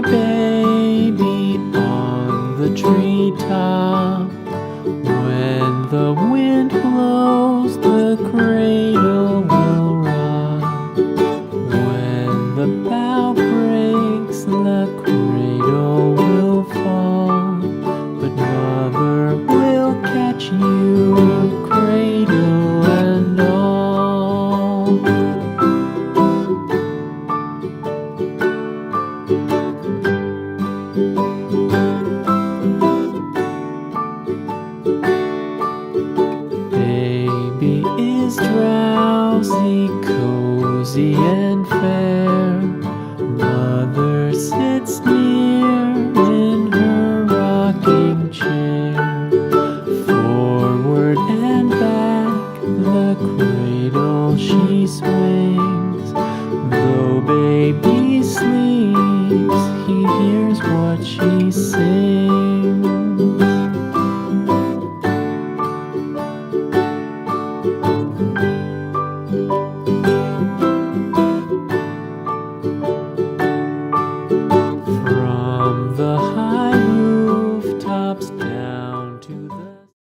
my baby on the treetop. When the wind blows, the cradle will rock. When the bough breaks, the cradle will fall. But mother will catch you, cradle and all. Baby is drowsy, cozy and fair. Mother sits near in her rocking chair. Forward and back, the cradle she swings. Though baby sleeps, he hears what she sings.